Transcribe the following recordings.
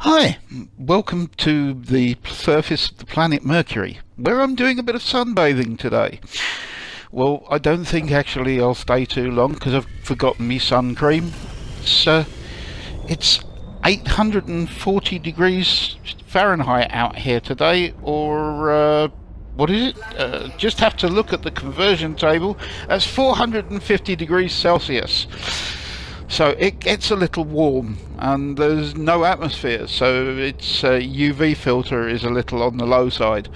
Hi, welcome to the surface of the planet Mercury, where I'm doing a bit of sunbathing today. Well, I don't think actually I'll stay too long because I've forgotten me sun cream. It's 840 degrees Fahrenheit out here today, or what is it? Just have to look at the conversion table. That's 450 degrees Celsius. So it gets a little warm, and there's no atmosphere, so its UV filter is a little on the low side.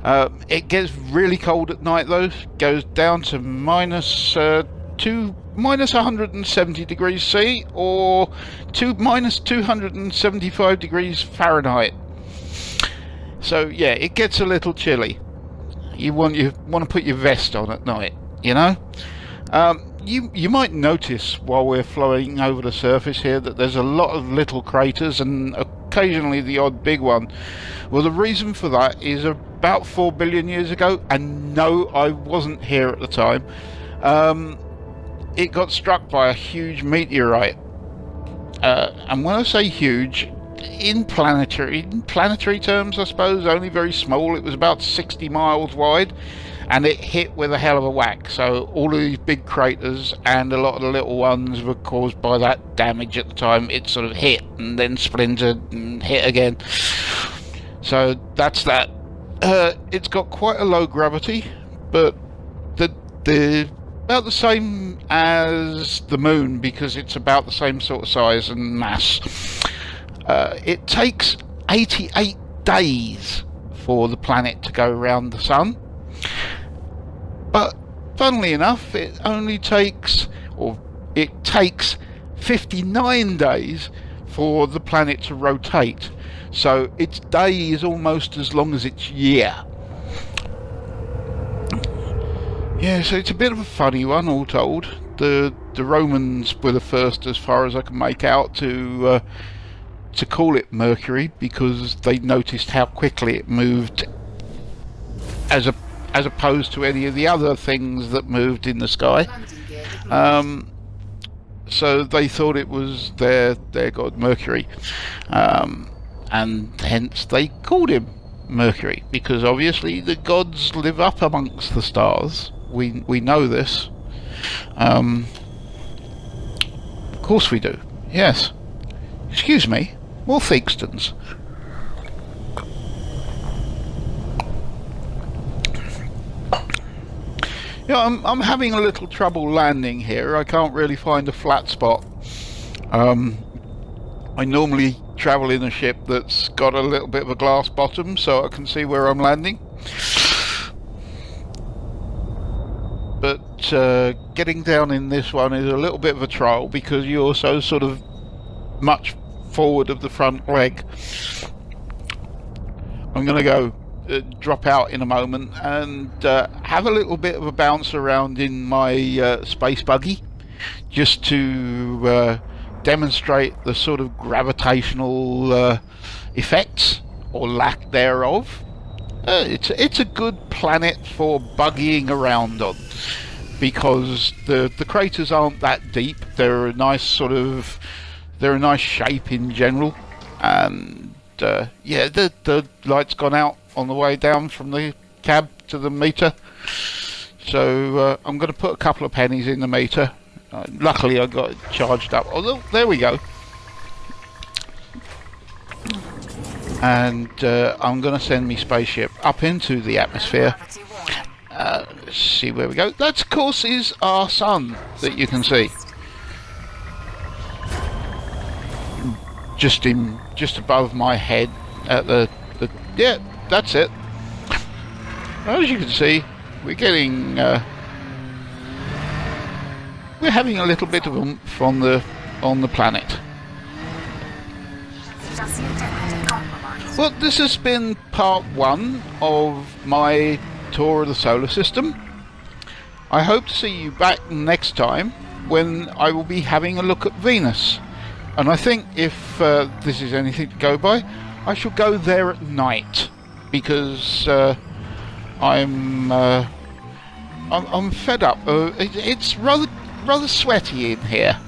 It gets really cold at night though, goes down to minus 170 degrees C, or minus 275 degrees Fahrenheit. So yeah, it gets a little chilly. You want to put your vest on at night, you know. You might notice while we're flowing over the surface here that there's a lot of little craters and occasionally the odd big one. Well, the reason for that is about 4 billion years ago, and no, I wasn't here at the time. It got struck by a huge meteorite, and when I say huge, in planetary terms, I suppose, only very small. It was about 60 miles wide, and it hit with a hell of a whack. So all of these big craters and a lot of the little ones were caused by that damage at the time. It sort of hit and then splintered and hit again. So that's that. It's got quite a low gravity, but the about the same as the moon, because it's about the same sort of size and mass. It takes 88 days for the planet to go around the sun. But funnily enough, it takes 59 days for the planet to rotate. So its day is almost as long as its year. Yeah, so it's a bit of a funny one, all told. The Romans were the first, as far as I can make out, to call it Mercury, because they noticed how quickly it moved as opposed to any of the other things that moved in the sky. So they thought it was their god Mercury, and hence they called him Mercury, because obviously the gods live up amongst the stars. We know this. Of course we do. Yes. Excuse me. More Theakstons. Yeah, I'm having a little trouble landing here. I can't really find a flat spot. I normally travel in a ship that's got a little bit of a glass bottom, so I can see where I'm landing. But getting down in this one is a little bit of a trial, because you're so sort of much forward of the front leg. I'm going to go drop out in a moment and have a little bit of a bounce around in my space buggy, just to demonstrate the sort of gravitational effects, or lack thereof. It's a good planet for buggying around on, because the craters aren't that deep. They're a nice shape in general, and yeah, the light's gone out on the way down from the cab to the meter, so I'm going to put a couple of pennies in the meter. Luckily I got it charged up. Oh, there we go. And I'm going to send my spaceship up into the atmosphere. Let's see where we go. That, of course, is our sun that you can see. Just above my head at yeah, that's it. As you can see, we're getting we're having a little bit of oomph on the planet. Well, this has been part 1 of my tour of the solar system. I hope to see you back next time, when I will be having a look at Venus. And I think if this is anything to go by, I shall go there at night, because I'm fed up. It's rather sweaty in here.